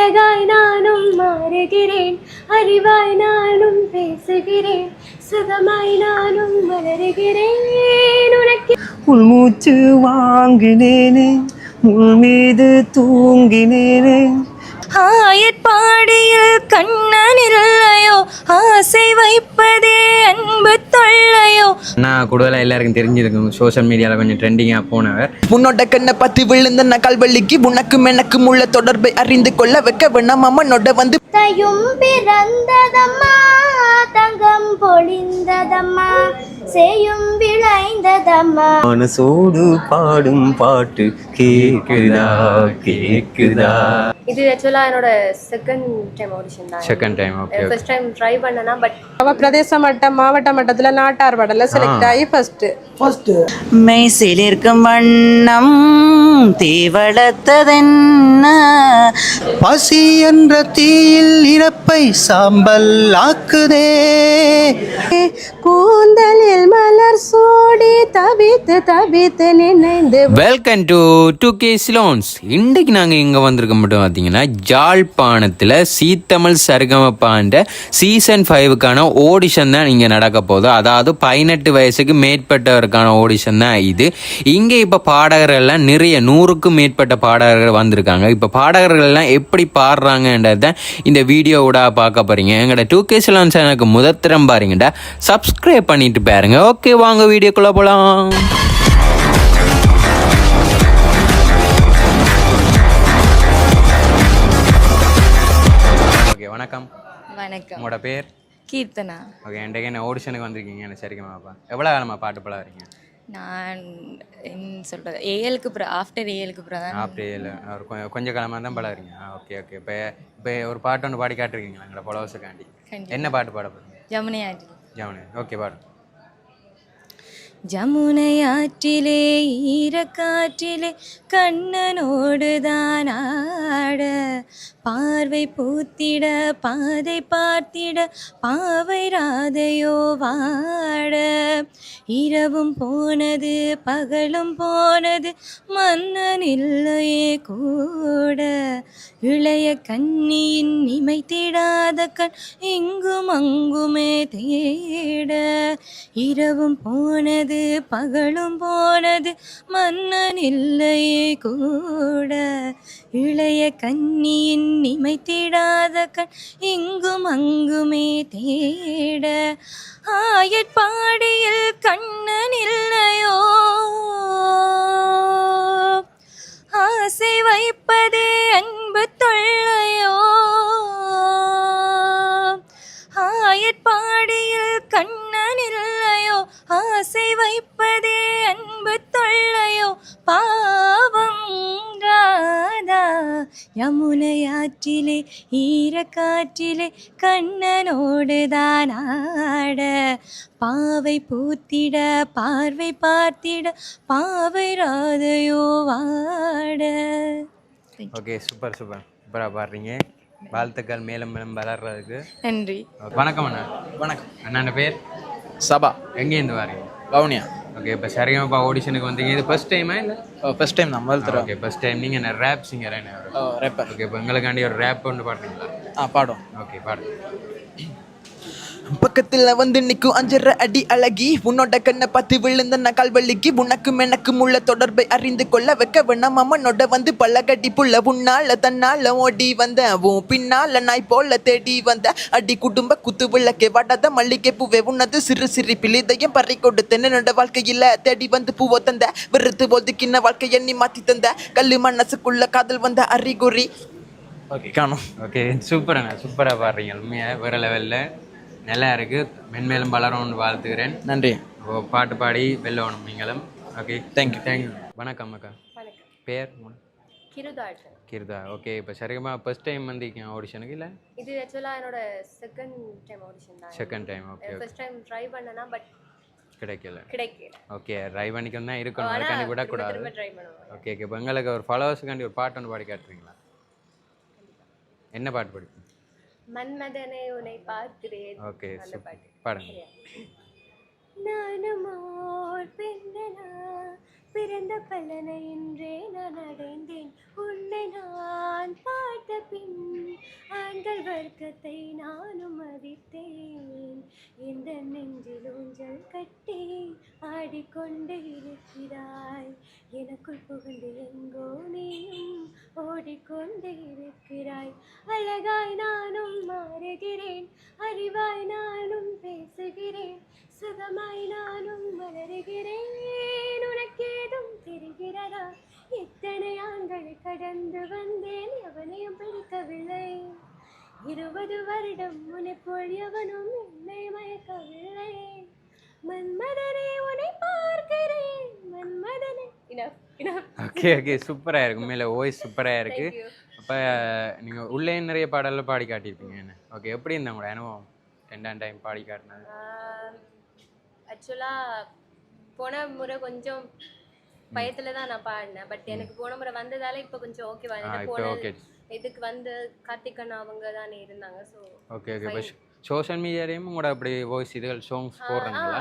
அழகாய் நானும் மாறுகிறேன், அறிவாய் நானும் பேசுகிறேன், சுகமாய் நானும் வளருகிறேன். உனக்கு உள்மூச்சு வாங்கினேனே, முள் மீது தூங்கினேனே. ஆயற்பாடியில் கண்ணன் இல்லையோ, ஆசை வைப்பதே அன்பு தொல்லையோ. நான் கூடுதலாக எல்லாருக்கும் தெரிஞ்சிருக்கும், சோஷியல் மீடியாவில் கொஞ்சம் ட்ரெண்டிங்காக போனவர். உன்னோட கண்ணை பத்தி விழுந்த நல்வழிக்கு உனக்கும் எனக்கும் உள்ள தொடர்பை அறிந்து கொள்ள வைக்க வேணாம் அம்மனோட வந்து தையும் பிறந்ததம்மா, தங்கம் பொழிந்ததம்மா, செய்யும் விளைந்ததம்மா. மனசோடு பாடும் பாட்டு கேக்குதா கேக்குதா. இது ஆக்சுவலாக என்னோட செகண்ட் டைம் ஆடிஷன் தான். Second time. Okay. First time try பண்ணனா, பட் அவ பிரதேச மட்டம் மாவட்ட மட்டத்தில் நாட்டார் வடல செலக்ட் ஆகி ஃபர்ஸ்ட் மெய்சில் இருக்கும் வண்ணம் தீவளத்ததென்ன, பசி என்ற தீயில் இறப்பை சாம்பல் ஆக்குதே. கூந்தலில் மலர் சூடி தவித்து தவித்து நினைந்து. Welcome to 2K சிலோன்ஸ். இன்றைக்கு நாங்கள் இங்கே வந்திருக்க மட்டும் பார்த்தீங்கன்னா ஜாழ்ப்பாணத்தில் சீத்தமிழ் சரிகமப்பாண்ட சீசன் 5க்கான ஆடிஷன் தான் இங்கே நடக்க போகுது. அதாவது 18 வயசுக்கு மேற்பட்டவருக்கான ஆடிஷன் தான் இது. இங்கே இப்போ பாடகர்கள்லாம் நிறைய 100க்கும் மேற்பட்ட பாடகர்கள் வந்திருக்காங்க. இப்போ பாடகர்கள்லாம் எப்படி பாடுறாங்கன்றது தான் இந்த வீடியோவோட பார்க்க போகிறீங்க. எங்களோட 2K சிலோன்ஸ் எனக்கு முதத்திரம் பாருங்கடா, சப்ஸ்கிரைப் பண்ணிட்டு பாருங்க. ஓகே, வாங்க வீடியோக்குள்ளே போகலாம். ஓகே, வணக்கம். வணக்கம். உங்களோட பேர்? கீர்த்தனா. ஓகே, இன்றைக்கு என்ன ஆடிஷனுக்கு வந்திருக்கீங்க? என்ன சரிங்கம்மாப்பா, எவ்வளோ காலமாக பாட்டு பழகிறீங்க? நான் என்ன சொல்கிறது, ஏஎலுக்கு ஆஃப்டர் ஏஎலுக்கு தான். ஆஃப்டர் ஏழு கொஞ்சம் காலமாக தான் பழகிறீங்க. Okay okay. இப்போ ஒரு பாட்டு ஒன்று பாடி காட்டுருக்கீங்களா எங்களோட ஃபாலோவர்ஸுக்காண்டி? என்ன பாட்டு பாட போகிறீங்க? ஜமுனை ஆற்றில். ஜமுனை. ஓகே, பாடு. ஜமுனை ஆற்றிலே ஈரக்காற்றிலே கண்ணனோடு தான் ஆட, பார்வை பூத்திட பாதை பார்த்திட பாவை ராதையோ வாட, இரவும் போனது பகலும் போனது மன்னன் இல்லையே கூட, இளைய கண்ணியின் இமைத்திடாத கண் இங்கும் அங்குமே தேட, இரவும் போனது பகலும் போனது மன்னன் இல்லையே கூட, இளைய கண்ணியின் இமைத்திடாத கண் இங்கும் அங்குமே தேட, ஆயற்பாடியில் கண்ணன் இல்லையோ, ஆசை வைப்பதே அன்பு தொல்லையோ, ஆயற்பாடியில் கண்ணன் இல்லையோ, ஆசை வைப்பதே அன்பு தொல்லையோ, பாவம் ராதா யமுனை ஆற்றிலே ஈரக்காற்றிலே கண்ணனோடு தான் ஆட, பாவை பூத்திட பார்வை பார்த்திட பாவை ராதையோ வாட. Okay, super super. சூப்பராக பாடுறீங்க. வாழ்த்துக்கள் மேலும் மேலும் வளர்றதுக்கு. நன்றி. வணக்கம் அண்ணா. வணக்கம். அண்ணாண்ட பேர்? சபா. எங்கேருந்து வரீங்க? வவுனியா. ஓகே, இப்போ சரிகமப்பா ஆடிஷனுக்கு வந்தீங்க. இது ஃபர்ஸ்ட் டைமா இல்லை? ஃபர்ஸ்ட் டைம் நான் முதல் தடவை. Okay, first time. நீங்கள் என்ன ரேப் சிங்கர்? என்ன ரேப்பர். ஓகே, இப்போ எங்களுக்காண்டி ஒரு ரேப் ஒன்று பாடுறீங்களா? பாடும். ஓகே, பாடு. பக்கத்துல வந்து நிற்கும் 5 அடி அழகி, உன்னோட கண்ணை பத்தி விழுந்த நல்வழிக்கு உனக்கும் எனக்கும் உள்ள தொடர்பை அறிந்து கொள்ள வைக்க வேணாம் அம்மனோட வந்து பல்லகடி புள்ள, உன்னால தன்னால ஓடி வந்த உன் பின்னால நாய் போல தேடி வந்த, அடி குடும்ப குத்து விளக்கே வாடாத மல்லிகை பூவே உன்னது சிறு சிரிப்பில் இதயம் பறி கொடுத்தேன், என்னோட வாழ்க்கையில தேடி வந்து பூவோ தந்த, வெறுத்து ஒதுக்கின வாழ்க்கை எண்ணி மாத்தி தந்த, கல்லு மனசுக்குள்ள காதல் வந்த அறிகுறி. ஓகே, காணும். ஓகே, சூப்பர் அண்ணா. சூப்பராக பாடுறீங்க. உண்மையாக வேறு லெவலில் நல்லா இருக்குது. மென்மேலும் வளரும்னு வாழ்த்துக்கிறேன். நன்றி. பாட்டு பாடி வெல்லணும் நீங்களும். Okay, thank you. தேங்க்யூ. வணக்கம் அக்கா. வணக்கம். பேர்? கிருதா. கிருதா. ஓகே, இப்போ சரிகமா ஃபர்ஸ்ட் டைம் வந்திருக்கீங்க ஆடிஷனுக்கு இல்லை? இது ஆக்சுவலாக என்னோட செகண்ட் டைம் ஆடிஷன் தான். Second time. Okay. First time try பண்ணனா, பட் கிடைக்கல. ஓகே, ரைவனிக்கு தான் இருக்கணும், அதுக்காண்டி விடக்கூடாது. ட்ரை பண்ணுவோம். Okay okay. இப்போ எங்களுக்கு ஒரு ஃபாலோவர்ஸுக்காண்டி ஒரு பாட்டு ஒன்று பாடி காட்டுறீங்களா? என்ன பாட்டு படிப்பீங்க? மன்மதனே உன்னை பார்க்கிறேன். ஓகே, அந்த பாட்டு பாடுங்க. நானும் ஓர் பெண்ணனா, பிறந்த பலனை இன்றே நான் அடைந்தேன், உன்னை நான் பார்த்த பின் காதல் வர்க்கத்தை நானும் மதித்தேன். இந்த நெஞ்சில் ஊஞ்சல் கட்டி ஆடிக்கொண்டு இருக்கிறாய். எனக்குள் புகுந்து எங்கோ நீயும் ஓடிக்கொண்டு இருக்கிறாய். அழகாய் நானும் மாறுகிறேன், அறிவாய் நானும் பேசுகிறேன், சுகமாய் நானும் வளருகிறேன். உனக்கேதும் தெரிகிறதா? இத்தனை ஆண்களை கடந்து வந்தேன், எவனையும் பிடிக்கவில்லை. 20 வருடம் உன்னைப்போல் எவனும் என்னை மயக்கவில்லை. மன்மதனே உன்னை பார்க்கிறேன், மன்மதனே. ஓகே ஓகே, சூப்பராக இருக்கு, உண்மையில வாய்ஸ் சூப்பராக இருக்கு. அப்போ நீங்கள் உள்ளே நிறைய பாடலில் பாடி காட்டியிருப்பீங்க என்ன? ஓகே, எப்படி இருந்தா உங்களோட அனுபவம் 2ஆம் டைம் பாடி காட்டினது? ஆக்சுவலாக போன முறை கொஞ்சம் பயத்துல தான் நான் பாடினேன். பட் எனக்கு போன முறை வந்ததால இப்போ கொஞ்சம் ஓகேவா. போன ஓகே இதுக்கு வந்து கார்த்திகன் அவங்க தானே இருந்தாங்க. So okay okay. இப்போ சோஷியல் மீடியாலேயும் கூட அப்படி வாய்ஸ் இதுகள் சாங்ஸ் போடுறாங்களா?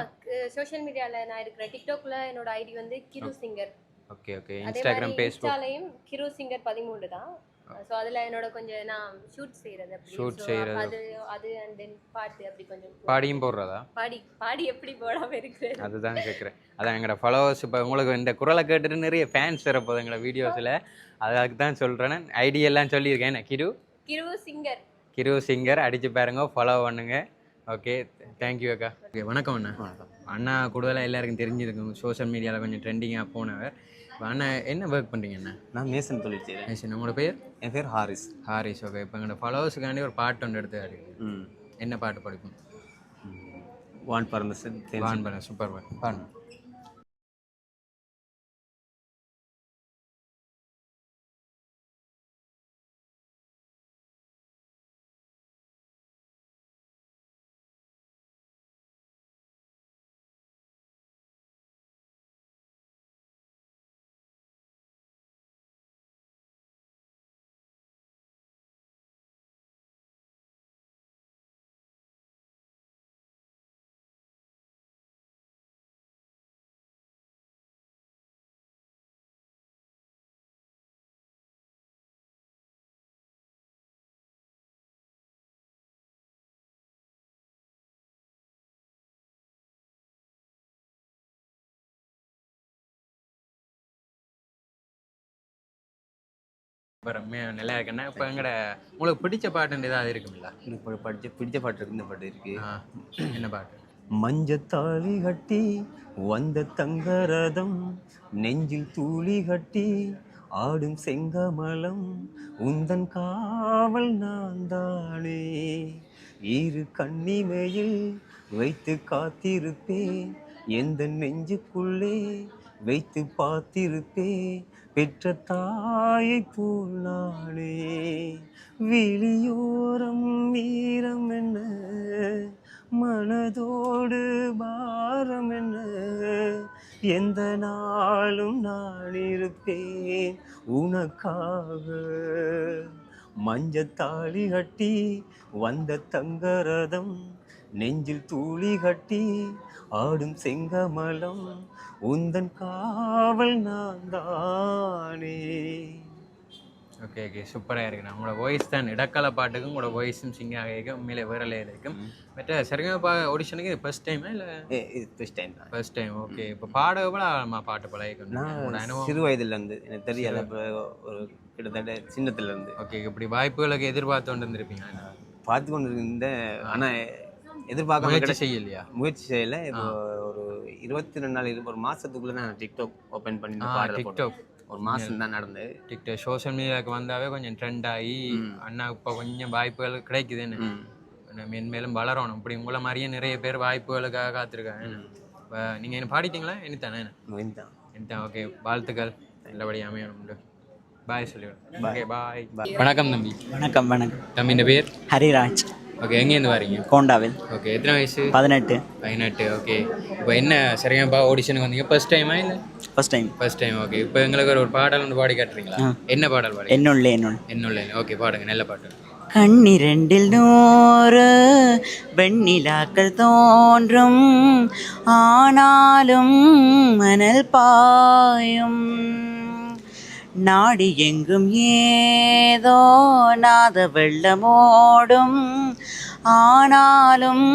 சோஷியல் மீடியாவில் நான் இருக்கிற டிக்டாக்ல என்னோட ஐடி வந்து Kiru singer. Okay okay. Instagram, Facebook இன்ஸ்டாலையும் கிரு சிங்கர் 13 தான். ஸோ அதில் என்னோட கொஞ்சம் நான் ஷூட் செய்கிறது அது அண்ட் தென் பாட்டு அப்படி கொஞ்சம் பாடியும் போடுறதா? பாடி எப்படி போடாமல் இருக்கு அதுதான் கேட்குறேன். அதான் எங்களோட ஃபாலோவர்ஸ் இப்போ உங்களுக்கு இந்த குரலை கேட்டுட்டு நிறைய ஃபேன்ஸ் வரப்போகுது எங்களோட வீடியோஸில். அதுக்கு தான் சொல்கிறேன். ஐடியெல்லாம் சொல்லியிருக்கேன். கிரு சிங்கர் அடித்து பாருங்க, ஃபாலோ பண்ணுங்க. ஓகே, தேங்க்யூ அக்கா. ஓகே, வணக்கம் அண்ணா. வணக்கம் அண்ணா. கூடுதலாக எல்லாருக்கும் தெரிஞ்சிருக்கும், சோஷியல் மீடியாவில் கொஞ்சம் ட்ரெண்டிங்காக போனவர். இப்போ அண்ணா என்ன ஒர்க் பண்ணுறீங்க அண்ணா? நான் மேசன் தொழில் செய்கிறேன். மேசன். உங்களோட பேர்? என் பேர் ஹாரிஸ். ஹாரிஸ். ஓகே. இப்போ எங்களோட ஃபாலோவர்ஸுக்காண்டி ஒரு பாட்டு ஒன்று எடுத்து என்ன பாட்டு படிக்கும்? வான் பரமசன். வான் பரம சூப்பர் பாட்டு. நல்லா இருக்குண்ணா. இப்போ எங்கட உங்களுக்கு பிடிச்ச பாட்டு ஏதாவது இருக்குங்களா? எனக்கு பிடிச்ச பாட்டு இருக்கு. இந்த பாட்டு இருக்கு. என்ன பாட்டு? மஞ்சத்தாலி கட்டி வந்த தங்கரதம், நெஞ்சில் தூளி கட்டி ஆடும் செங்கமலம், உந்தன் காவல் நான் தானே, இரு கண்ணிமையில் வைத்து காத்திருப்பேன், எந்த நெஞ்சுக்குள்ளே வைத்து பார்த்திருப்பேன், பெற்ற தாயை போல் நானே. விழியோரம் வீரம் என்ன, மனதோடு பாரம் என்ன, எந்த நாளும் நான் இருப்பேன் உனக்காக. மஞ்சத்தாலி கட்டி வந்த தங்கரதம், நெஞ்சில் தூளி கட்டி ஆடும் செங்கமலம், உந்தன் காவல் நான் தானே. ஓகே ஓகே, சூப்பராக இருக்குண்ணா. உங்களோட வாய்ஸ் தான் இடக்கால பாட்டுக்கும் உங்களோட வாய்ஸும் சிங்காக இருக்கும், உண்மையிலே வேற லேயில் இருக்கும். மற்ற சரிகமபா ஆடிஷனுக்கு இது ஃபர்ஸ்ட் டைமா இல்லை? ஃபர்ஸ்ட் டைம் தான். First time. ஓகே. இப்போ பாட எவ்வளோ பாட்டு பழகிக்கணும்? நான் சிறு வயதுலேருந்து எனக்கு தெரியல, இப்போ ஒரு கிட்டத்தட்ட சின்னத்துலேருந்து. ஓகே. இப்படி வாய்ப்புகளுக்கு எதிர்பார்த்து கொண்டு இருந்திருப்பீங்க? பார்த்து கொண்டு இருந்தேன், ஆனால் எதிர்பார்க்க முயற்சி செய்யலை. இப்போ ஒரு 22 நாள் ஒரு மாதத்துக்குள்ளே நான் டிக்டாக் ஓப்பன் பண்ணி டிக்டாக் ஒரு மாதம் தான் நடந்தது. டிக்டாக் சோஷியல் மீடியாவுக்கு வந்தாவே கொஞ்சம் ட்ரெண்ட் ஆகி அண்ணா இப்போ கொஞ்சம் வாய்ப்புகள் கிடைக்குதுன்னு மென்மேலும் வளரணும். இப்படி உங்களை மாதிரியே நிறைய பேர் வாய்ப்புகளுக்காக காத்திருக்காங்க. இப்போ நீங்கள் என்ன பாடிட்டீங்களா? என்னத்தானே? என்னத்தான். ஓகே, வாழ்த்துக்கள், நல்லபடியாக அமையணும். பாய் சொல்லிவிடும். ஓகே, பாய். வணக்கம் தம்பி. வணக்கம். வணக்கம் தம்பி. இந்த பேர்? ஹரிராஜ். ஓகே. எங்கேருந்து வரீங்க? கோண்டாவில். ஓகே. எத்தனை வயசு? 18. ஓகே. இப்போ என்ன சரியாப்பா ஆடிஷனுக்கு வந்தீங்க? ஃபர்ஸ்ட் டைமா இல்லை? First time. ஓகே. இப்போ எங்களுக்கு ஒரு பாடல் ஒன்று பாடி காட்டுறீங்களா? என்ன பாடல் பாடி? என்னுள்ள. ஓகே, பாடுங்க, நல்ல பாட்டு. கண்ணிரண்டில் 100 வெண்ணிலாக்கள் தோன்றும், ஆனாலும் மணல் பாயும், நாடி எங்கும் ஏதோ நாத வெள்ளமோடும் ஆனாலும்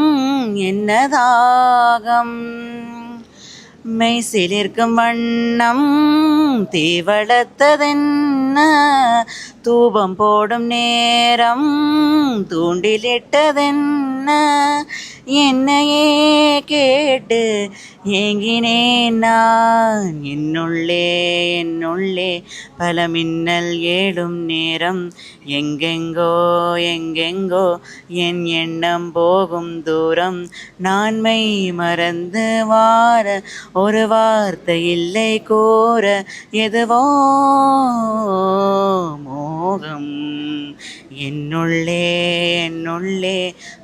என்னதாகம் மெய்சிலிருக்கும் வண்ணம் தீவளத்ததென்ன தூபம் போடும் நேரம் தூண்டிலிட்டதென்ன என்னையே கேட்டு ஏங்கினேன் நான் என்னுள்ளே பல மின்னல் ஏடும் நேரம் எங்கெங்கோ என் எண்ணம் போகும் தூரம் நான்மை மறந்து வார ஒரு வார்த்தை இல்லை கூற எதுவோ மோகம் என்னுள்ளே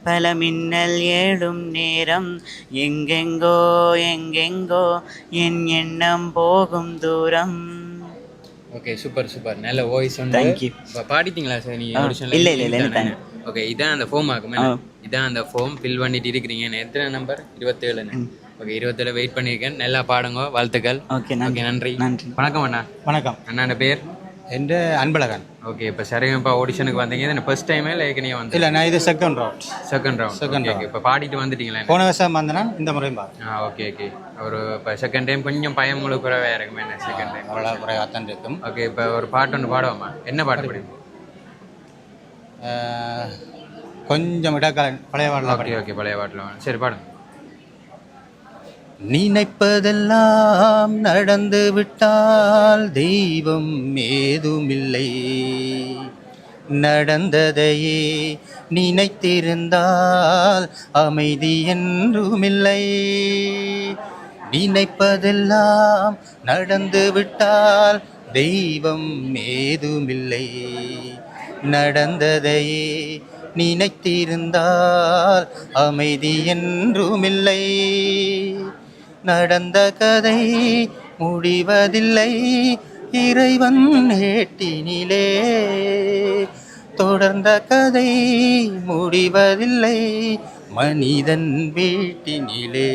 பல மின்னல் ஏடும் நேரம் எங்கெங்கோ என் எண்ணம் போகும் தூரம். ஓகே சூப்பர் சூப்பர் நல்ல வாய்ஸ் வந்து. தேங்க்யூ. இப்போ பாடிட்டீங்களா சார் நீ இல்லை. ஓகே இதான் அந்த ஃபார்ம் ஆகுமே, இதான் அந்த ஃபார்ம் ஃபில் பண்ணிட்டு இருக்கிறீங்க. எத்தனை நம்பர்? 27. ஓகே 27 வெயிட் பண்ணியிருக்கேன். நல்லா பாடுங்க, வாழ்த்துக்கள். ஓகே நன்றி. வணக்கம் அண்ணா. வணக்கம். அண்ணாண்ட பேர்? என் அன்பழகன். ஓகே இப்போ சரிங்கப்பா ஆடிஷனுக்கு வந்தீங்க. இது ஃபர்ஸ்ட் டைமே இல்லை ஏற்கனவே வந்து? இல்லை, நான் இது செகண்ட் ரவுண்ட். ஓகே இப்போ பாடிட்டு வந்துட்டீங்களா? போன வருஷம் வந்தேன், இந்த முறையும் பாரு. ஓகே ஒரு இப்போ செகண்ட் டைம் கொஞ்சம் பயம் உங்களுக்கு குறைவாக இருக்குமே என்ன? செகண்ட் டைம் குறைவாக தான் இருக்கும். ஓகே இப்போ ஒரு பாட்டு ஒன்று பாடுவோம்மா. என்ன பாட்டு பாடுங்க? கொஞ்சம் இடக்கால பழைய பாடலாம். ஓகே பழைய பாட்டில் சரி பாடுங்க. நினைப்பதெல்லாம் நடந்து விட்டால் தெய்வம் ஏதுமில்லை, நடந்ததையே நினைத்திருந்தால் அமைதி என்றுமில்லை. நினைப்பதெல்லாம் நடந்து விட்டால் தெய்வம் ஏதுமில்லை, நடந்ததையே நினைத்திருந்தால் அமைதி என்றுமில்லை. நடந்த கதை முடிவதில்லை இறைவன் ஏட்டினிலே, தொடர்ந்த கதை முடிவதில்லை மனிதன் வீட்டினிலே.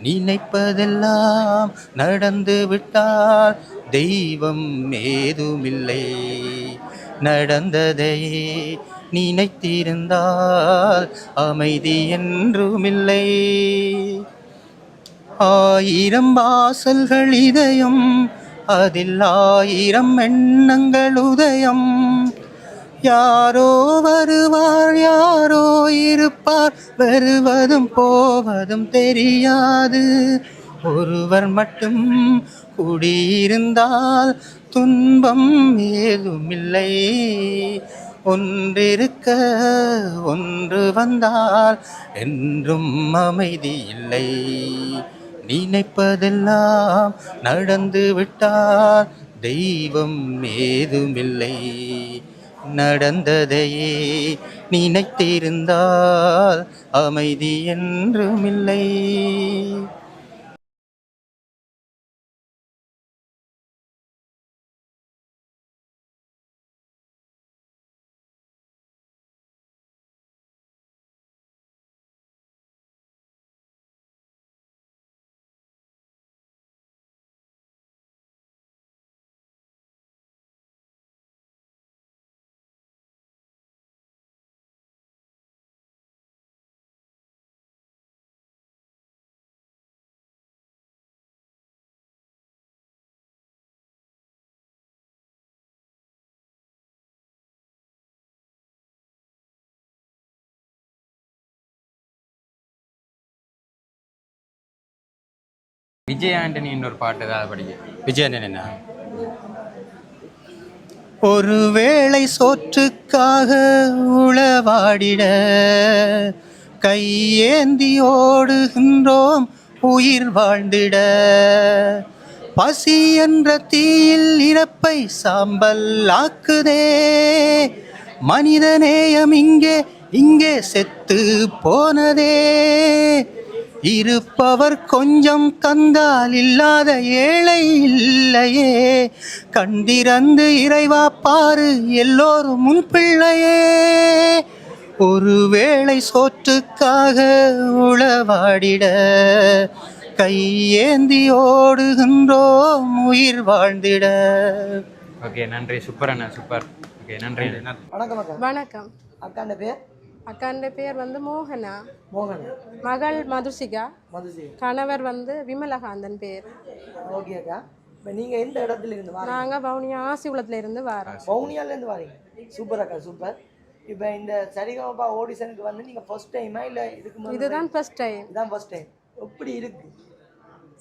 நினைப்பதெல்லாம் நடந்து விட்டால் தெய்வம் ஏதுமில்லை, நடந்ததையே நினைத்திருந்தால் அமைதி என்றுமில்லை. ஆயிரம் வாசல்கள் இதயம், அதில் ஆயிரம் எண்ணங்கள் உதயம். யாரோ வருவார் யாரோ இருப்பார், வருவதும் போவதும் தெரியாது. ஒருவர் மட்டும் குடியிருந்தால் துன்பம் ஏதுமில்லை. ஒன்றிருக்க ஒன்று வந்தால் என்றும் அமைதி இல்லை. நினைப்பதெல்லாம் நடந்து விட்டால் தெய்வம் ஏதுமில்லை, நடந்ததையே நினைத்திருந்தால் அமைதி என்றுமில்லை. விஜய் ஆண்டனி இன்னொரு பாட்டு தான் அதை படிக்க. விஜய் ஆண்டனி ஒருவேளை சோற்றுக்காக உளவாடிட கையேந்தி ஓடுகின்றோம் உயிர் வாழ்ந்திட. பசி என்ற தீயில் இறப்பை சாம்பல் ஆக்குதே, மனிதநேயம் இங்கே செத்து போனதே. இருப்பவர் கொஞ்சம் தந்தால் இல்லாத ஏழை இல்லையே, கண்டிரந்து இறைவா பாரு எல்லோரும் முன் பிள்ளையே. ஒருவேளை சோற்றுக்காக உளவாடிட கையேந்தி ஓடுகின்றோம் உயிர் வாழ்ந்திட. ஓகே நன்றி சூப்பர் அண்ணா சூப்பர். ஓகே நன்றி. வணக்கம் அக்கா. வணக்கம். அக்காண்ட பேர்? அக்காண்ட பேர் வந்து மோகனா. மோகனா. மகள் மதுசிகா. மதுசிகா. கணவர் வந்து விமலகாந்தன் பேர். ஓகே அக்கா. இப்போ நீங்கள் எந்த இடத்துல இருந்து வாரீங்க? நாங்கள் வவுனியா ஆசிகுளத்தில் இருந்து வரோம். வவுனியாலேருந்து வாரீங்க. சூப்பர் அக்கா சூப்பர். இப்போ இந்த சரிகமபா ஆடிஷனுக்கு வந்து நீங்கள் ஃபர்ஸ்ட் டைமா இல்லை இதுக்கு முன்னாடி? இதுதான் ஃபர்ஸ்ட் டைம். இதுதான் ஃபர்ஸ்ட் டைம். எப்படி இருக்கு?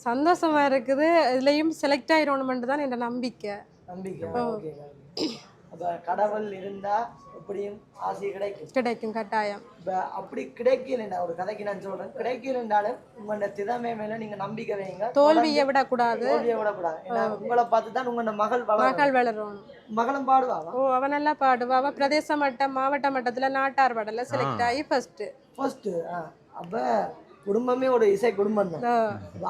சந்தோஷமா இருக்குது. இதுலேயும் செலக்ட் ஆயிரணுமென்று தான் என் நம்பிக்கை. நம்பிக்கை. ஓகே. அப்போ கடவுள் இருந்தால் எப்படியும் ஆசை கிடைக்கும். கிடைக்கும் கட்டாயம். இப்போ அப்படி கிடைக்கலண்டா ஒரு கதைக்கு நான் சொல்கிறேன், கிடைக்கலண்டாலும் உங்களோட திறமை மேலே நீங்கள் நம்பிக்கை வைங்க. தோல்வியை விடக்கூடாது. தோல்வியை விடக்கூடாது. ஏன்னா உங்களை பார்த்து தான் உங்களோட மகள் வளரும். மகளும் பாடுவாங்க. ஓ அவன் நல்லா பாடுவா. அவ பிரதேச மட்டம் மாவட்ட மட்டத்தில் நாட்டார் பாடல செலக்ட் ஆகி ஃபர்ஸ்ட். அப்போ குடும்பமே ஒரு இசை குடும்பம் தான்.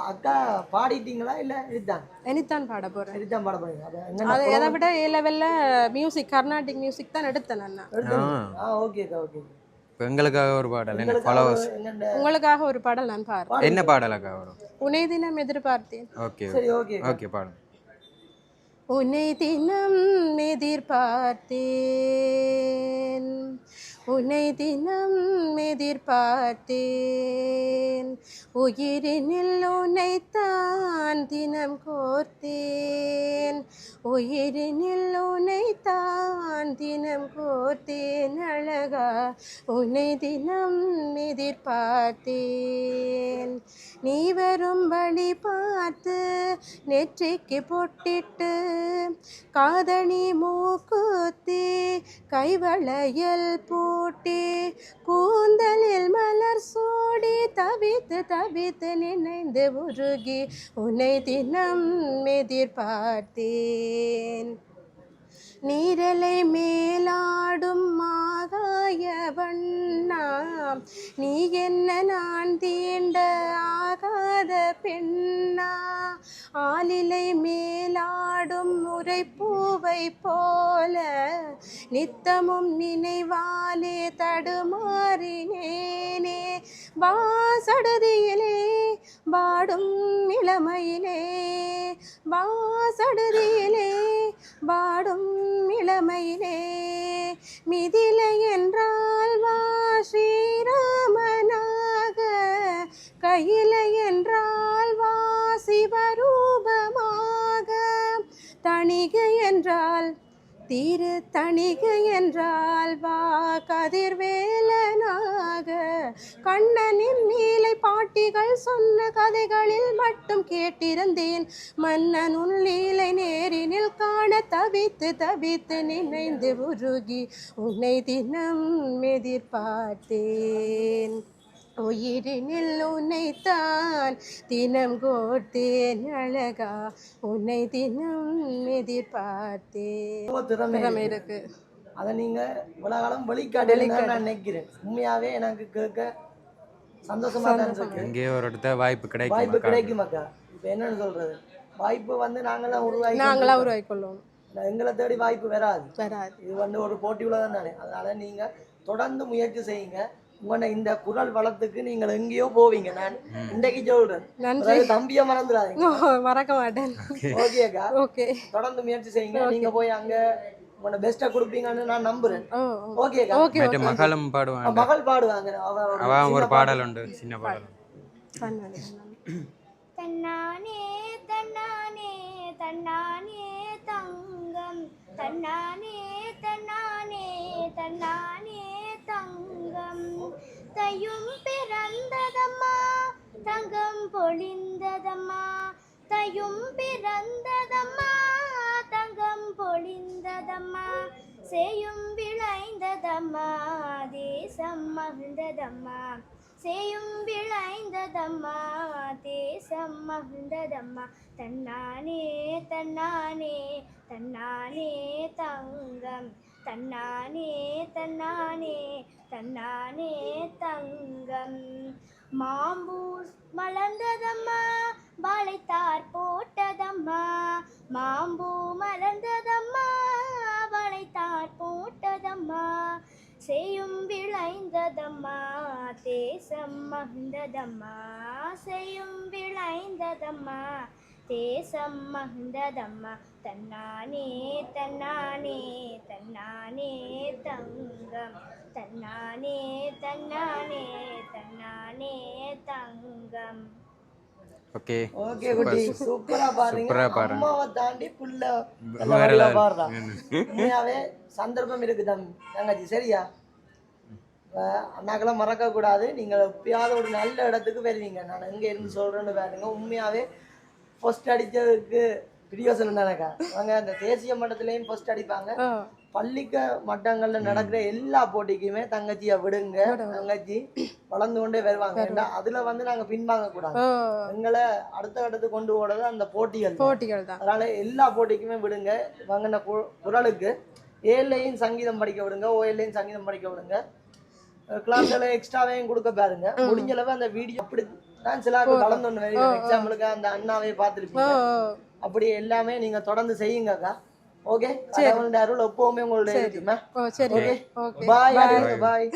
அக்கா பாடிட்டீங்களா இல்ல இதுதான்? இனித்தான் பாட போறேன். இனித்தான் பாட போறீங்க. அது எதை விட ஏ லெவல்ல மியூசிக் கர்நாடிக் மியூசிக் தான் எடுத்தேன் நான். Okay okay. எங்களுக்காக ஒரு பாடல் என்ன ஃபாலோவர்ஸ் உங்களுக்காக ஒரு பாடல் நான் பாடுறேன். என்ன பாடலக்கா வரும்? உன்னை தினம் எதிர்பார்த்தேன். ஓகே சரி ஓகே ஓகே பாடுங்க. உன்னை தினம் எதிர்பார்த்தேன், உன்னை தினம் எதிர்பார்த்தேன், உயிரினில் உன்னைத்தான் தினம் கோர்த்தேன், உயிரினில் உன்னைத்தான் தினம் கோர்த்தேன் அழகா உன்னை தினம் எதிர்பார்த்தேன். நீ வரும் வழி பார்த்து நெற்றிக்கு பொட்டிட்டு காதணி மூக்குத்தி கைவளையல் பூட்டி கூந்தலில் மலர் சூடி தவித்து தவித்து நினைந்து உருகி உன்னை தினம் எதிர்பார்த்தேன். நீரலை மேலாடும் ஆகாய வண்ணா நீ என்ன நான் தீண்ட ஆகாத பெண்ணா, ஆலிலை மேலாடும் முறைப்பூவை போல நித்தமும் நினைவாலே தடுமாறினேனே, வாசடுதியிலே பாடும் இளமையிலே, வாசடுதியிலே பாடும் இளமையிலே, மிதிலை என்றால் வா ஸ்ரீராமனாக, கையிலை என்றால் வா சிவரூபமாக, தணிகை என்றால் திரு தணிகை என்றால் வா கதிர்வேலனாக, கண்ணனின் நீலை பாட்டிகள் சொன்ன கதைகளில் மட்டும் கேட்டிருந்தேன், மன்னன் உன் லீலை நேரினில் காண தவித்து தவித்து நினைந்து உருகி உன்னை தினம் எதிர்பார்த்தேன், உயிரினில் உன்னைத்தான் தினம் கோர்த்தேன் அழகா உன்னை தினம் எதிர்பார்த்தேன். திறமை இருக்கு. அதை நீங்க இவ்வளவு காலம் வெளிக்காட்டல நான் நினைக்கிறேன். உண்மையாவே எனக்கு கேட்க சந்தோஷமா தான் இருக்கு. எங்கேயோ ஒரு இடத்துல வாய்ப்பு கிடைக்கும் அக்கா. இப்போ என்னன்னு சொல்றது, வாய்ப்பு வந்து நாங்களாம் உருவாக்கி கொள்ளுவோம். எங்களை தேடி வாய்ப்பு வராது. இது வந்து ஒரு போட்டி உள்ளதான் தானே. அதனால நீங்க தொடர்ந்து முயற்சி செய்யுங்க. உங்களோட இந்த குரல் வளத்துக்கு நீங்கள் எங்கேயோ போவீங்க. நான் இன்றைக்கு சொல்றேன், தம்பியை மறந்துடாதீங்க. மறக்க மாட்டேன். ஓகே அக்கா. ஓகே, தொடர்ந்து முயற்சி செய்யுங்க. நீங்க போய் அங்க உங்களோட பெஸ்டா கொடுப்பீங்கன்னு நான் நம்புறேன். ஓகே அக்கா. ஓகே. மகளும் பாடுவாங்க. மகள் பாடுவாங்க. அவ ஒரு பாடல் உண்டு, சின்ன பாடல். தன்னானே தன்னானே தன்னானே தங்கம், தன்னானே தன்னானே தன்னானே தங்கம், தையும் பிறந்ததம்மா தங்கம் பொழிந்ததம்மா, தையும் பிறந்ததம்மா தங்கம் பொழிந்ததம்மா, சேயும் விளைந்ததம்மா தேசம் மகிழ்ந்ததம்மா, சேயும் விளைந்ததம்மா தேசம் மகிழ்ந்ததம்மா, தன்னானே தன்னானே தன்னானே தங்கம், தன்னானே தன்னானே தன்னானே தங்கம், மாம்பூ மலர்ந்ததம்மா வாழைத்தார் போட்டதம்மா, மாம்பூ மலர்ந்ததம்மா வாழைத்தார் போட்டதம்மா, சேயும் விளைந்ததம்மா தேசம் மகிழ்ந்ததம்மா ஆசையும் விளைந்ததம்மா தேசம் மகிழ்ந்ததம்மா தன்னானே தன்னானே தன்னானே தங்கம் தன்னானே தன்னானே தன்னானே தங்கம். ஓகே ஓகே குட்டி சூப்பரா பாருங்க. சூப்பரா பாருங்க. அம்மாவை தாண்டி புள்ள வேற level. பாடுறான். உண்மையாவே சந்தர்ப்பம் இருக்கு தங்கச்சி சரியா? அண்ணாக்கெல்லாம் மறக்க கூடாது. நீங்க எப்பயாவது ஒரு நல்ல இடத்துக்கு வருவீங்க. நான் எங்க இருந்து சொல்றேன்னு பாருங்க. உண்மையாவே ஃபர்ஸ்ட் அடிச்சதுக்கு பிரியோசனம் தானக்கா. அவங்க அந்த தேசிய மட்டத்திலையும் ஃபர்ஸ்ட் அடிப்பாங்க. பள்ளிக்க மட்டங்கள்ல நடக்கிற எல்லா போட்டிக்குமே தங்கச்சியை விடுங்க. தங்கச்சி வளர்ந்து கொண்டே வருவாங்க. அதுல வந்து நாங்க பின்வாங்க கூடாது. எங்களை அடுத்த கட்டத்துக்கு கொண்டு போறது அந்த போட்டிகள் தான். அதனால எல்லா போட்டிக்குமே விடுங்க. வாங்கின குரலுக்கு ஏழையும் சங்கீதம் படிக்க விடுங்க, ஓஎல்லையும் சங்கீதம் படிக்க விடுங்க. கிளாஸ்ல எக்ஸ்ட்ராவையும் கொடுக்க பாருங்க. முடிஞ்ச அளவு அந்த வீடியோ அப்படி தான் சிலருக்கு கலந்து ஒன்று எக்ஸாம்பிளுக்கு அந்த அண்ணாவே பார்த்துருப்பீங்க. அப்படி எல்லாமே நீங்க தொடர்ந்து செய்யுங்கக்கா. ஓகே, கடவுளுடைய அருள் எப்பவுமே உங்களுடைய இருக்குமா? ஓகே, பாய் பாய்.